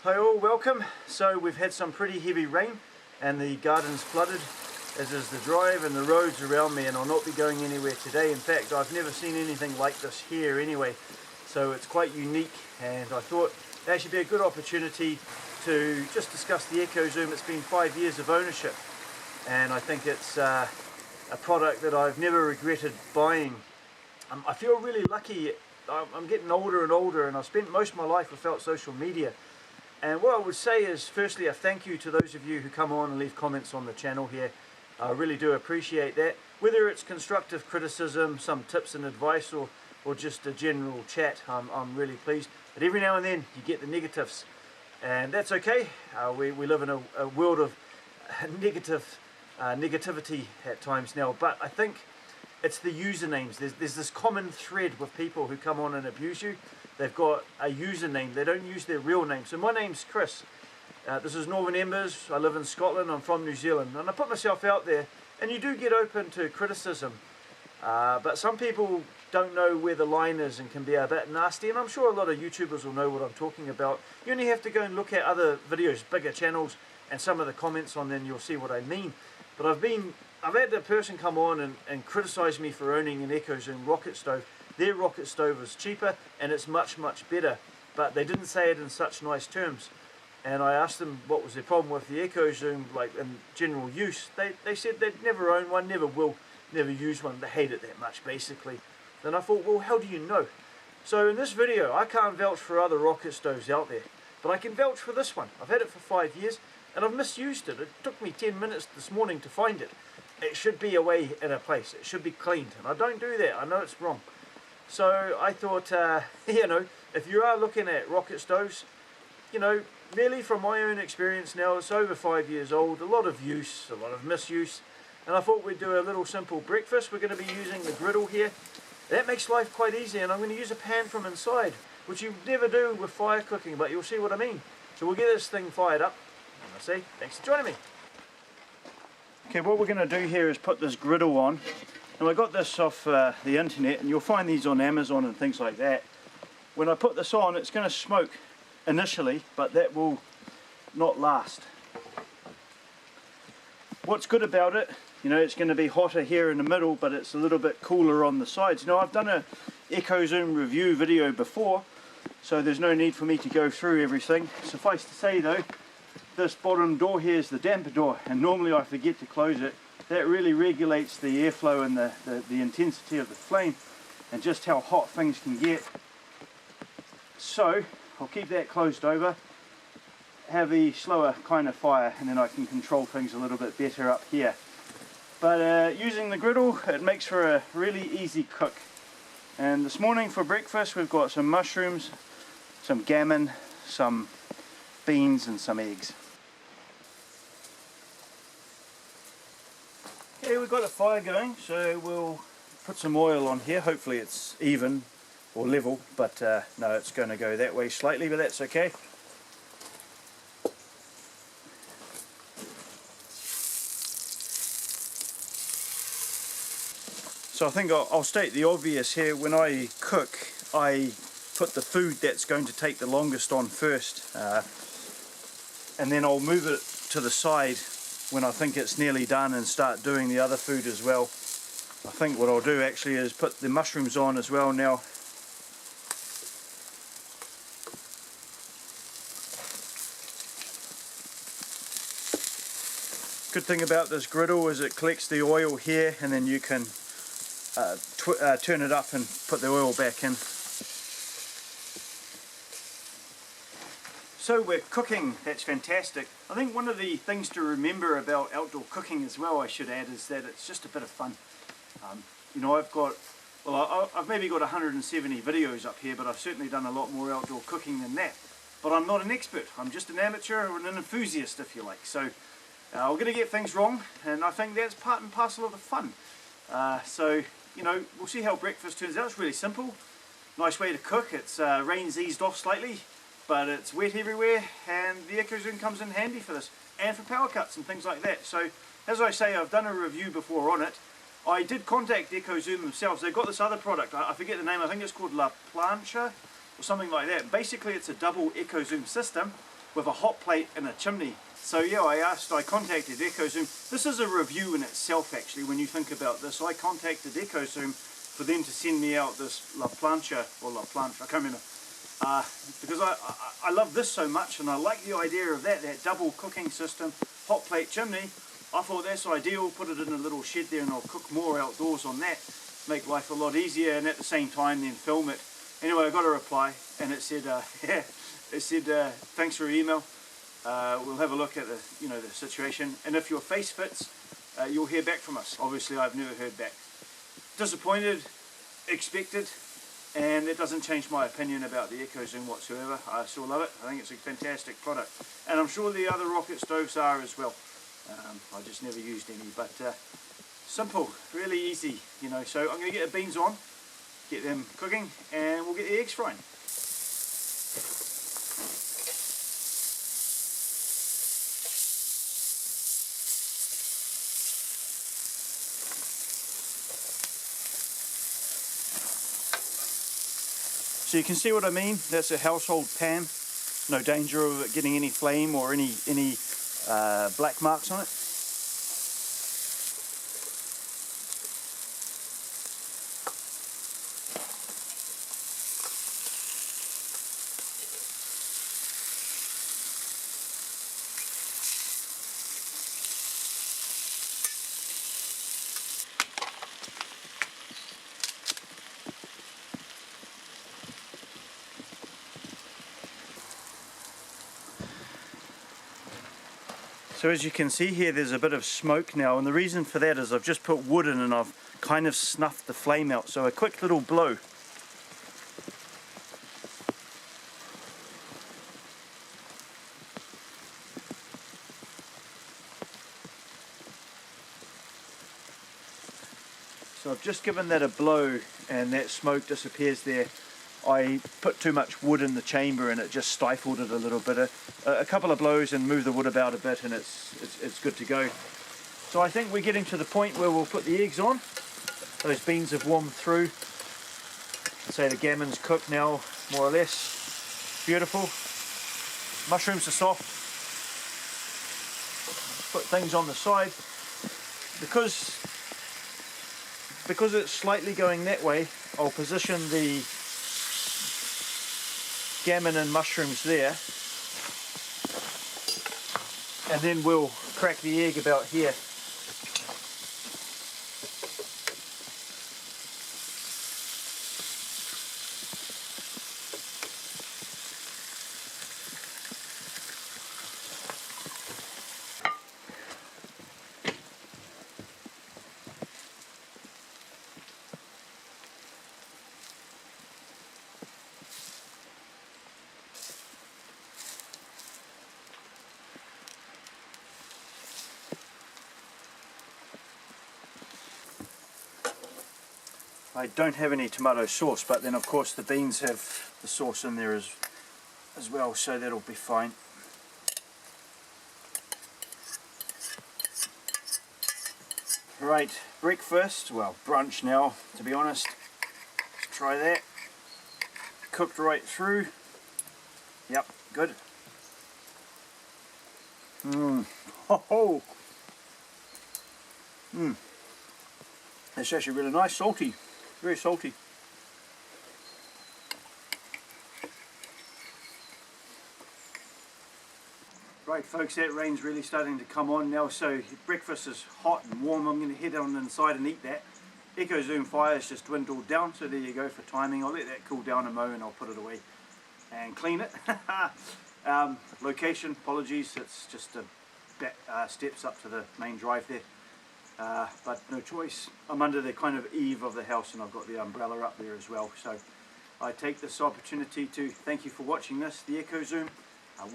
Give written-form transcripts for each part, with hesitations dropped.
Hi all, welcome. So we've had some pretty heavy rain and the garden's flooded, as is the drive and the roads around me, and I'll not be going anywhere today. In fact, I've never seen anything like this here anyway, so it's quite unique, and I thought it actually be a good opportunity to just discuss the EcoZoom. It's been 5 years of ownership, and I think it's a product that I've never regretted buying. I feel really lucky. I'm getting older and older, and I've spent most of my life without social media. And what I would say is, firstly, a thank you to those of you who come on and leave comments on the channel here. I really do appreciate that. Whether it's constructive criticism, some tips and advice, or just a general chat, I'm really pleased. But every now and then you get the negatives, and that's okay. We live in a world of negativity at times now, but I think it's the usernames. There's this common thread with people who come on and abuse you. They've got a username, they don't use their real name. So my name's Chris, this is Northern Embers, I live in Scotland, I'm from New Zealand, and I put myself out there, and you do get open to criticism, but some people don't know where the line is and can be a bit nasty, and I'm sure a lot of YouTubers will know what I'm talking about. You only have to go and look at other videos, bigger channels, and some of the comments on them, you'll see what I mean. But I've had a person come on and criticise me for owning an EcoZoom rocket stove. Their rocket stove is cheaper and it's much better, but they didn't say it in such nice terms. And I asked them what was their problem with the EcoZoom, like in general use. They said they'd never own one, never will, never use one. They hate it that much, basically. Then I thought, well, how do you know? So in this video, I can't vouch for other rocket stoves out there, but I can vouch for this one. I've had it for 5 years and I've misused it. It took me 10 minutes this morning to find it. It should be away in a place. It should be cleaned, and I don't do that. I know it's wrong. So I thought, if you are looking at rocket stoves, really from my own experience now, it's over 5 years old, a lot of use, a lot of misuse, and I thought we'd do a little simple breakfast. We're going to be using the griddle here. That makes life quite easy, and I'm going to use a pan from inside, which you never do with fire cooking, but you'll see what I mean. So we'll get this thing fired up, and I'll see. Thanks for joining me. Okay, what we're going to do here is put this griddle on. Now I got this off the internet, and you'll find these on Amazon and things like that. When I put this on, it's going to smoke initially, but that will not last. What's good about it, it's going to be hotter here in the middle, but it's a little bit cooler on the sides. Now I've done a EcoZoom review video before, so there's no need for me to go through everything. Suffice to say though, this bottom door here is the damper door, and normally I forget to close it. That really regulates the airflow and the intensity of the flame and just how hot things can get. So I'll keep that closed over, have a slower kind of fire, and then I can control things a little bit better up here. But using the griddle, it makes for a really easy cook. And this morning for breakfast we've got some mushrooms, some gammon, some beans and some eggs. Okay, we've got a fire going, so we'll put some oil on here. Hopefully it's even or level, but no, it's going to go that way slightly, but that's okay. So I think I'll state the obvious here. When I cook, I put the food that's going to take the longest on first, and then I'll move it to the side when I think it's nearly done and start doing the other food as well. I think what I'll do actually is put the mushrooms on as well now. Good thing about this griddle is it collects the oil here, and then you can turn it up and put the oil back in. So we're cooking, that's fantastic. I think one of the things to remember about outdoor cooking as well, I should add, is that it's just a bit of fun. I've maybe got 170 videos up here, but I've certainly done a lot more outdoor cooking than that. But I'm not an expert, I'm just an amateur or an enthusiast, if you like. So we're going to get things wrong, and I think that's part and parcel of the fun. We'll see how breakfast turns out. It's really simple, nice way to cook. It's rain's eased off slightly, but it's wet everywhere, and the EcoZoom comes in handy for this, and for power cuts and things like that. So as I say, I've done a review before on it. I did contact EcoZoom themselves. They've got this other product, I forget the name, I think it's called La Plancha or something like that. Basically it's a double EcoZoom system with a hot plate and a chimney. So yeah, I contacted EcoZoom. This is a review in itself actually when you think about this. I contacted EcoZoom for them to send me out this La Plancha, I can't remember, because I love this so much, and I like the idea of that double cooking system, hot plate chimney. I thought that's ideal. Put it in a little shed there and I'll cook more outdoors on that, make life a lot easier, and at the same time then film it. Anyway, I got a reply and it said, yeah, it said thanks for your email. We'll have a look at the situation, and if your face fits, you'll hear back from us. Obviously, I've never heard back. Disappointed, expected, and it doesn't change my opinion about the EcoZoom whatsoever. I still love it. I think it's a fantastic product, and I'm sure the other rocket stoves are as well. I just never used any, but simple, really easy, So I'm going to get the beans on, get them cooking, and we'll get the eggs frying. So you can see what I mean. That's a household pan. No danger of it getting any flame or any black marks on it. So as you can see here, there's a bit of smoke now, and the reason for that is I've just put wood in and I've kind of snuffed the flame out. So a quick little blow. So I've just given that a blow and that smoke disappears there. I put too much wood in the chamber and it just stifled it a little bit. A couple of blows and move the wood about a bit and it's good to go. So I think we're getting to the point where we'll put the eggs on. Those beans have warmed through. I'd say the gammon's cooked now, more or less. Beautiful. Mushrooms are soft. Put things on the side. Because it's slightly going that way, I'll position the gammon and mushrooms there, and then we'll crack the egg about here. I don't have any tomato sauce, but then of course the beans have the sauce in there as well, so that'll be fine. Right, breakfast, well brunch now to be honest. Let's try that. Cooked right through. Yep, good. Oh. It's actually really nice, salty. Very salty. Right folks, that rain's really starting to come on now, so breakfast is hot and warm. I'm going to head on inside and eat that. EcoZoom fire's just dwindled down, so there you go for timing. I'll let that cool down a mo and I'll put it away and clean it. Location, apologies, it's just steps up to the main drive there. But no choice. I'm under the kind of eave of the house and I've got the umbrella up there as well. So I take this opportunity to thank you for watching this, the EcoZoom.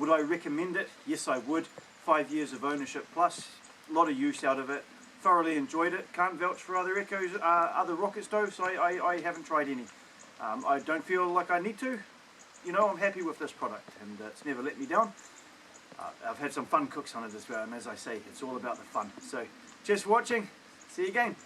Would I recommend it? Yes, I would. 5 years of ownership plus, a lot of use out of it. Thoroughly enjoyed it. Can't vouch for other other rocket stoves. I haven't tried any. I don't feel like I need to. I'm happy with this product and it's never let me down. I've had some fun cooks on it as well, and as I say, it's all about the fun. So, cheers for watching. See you again.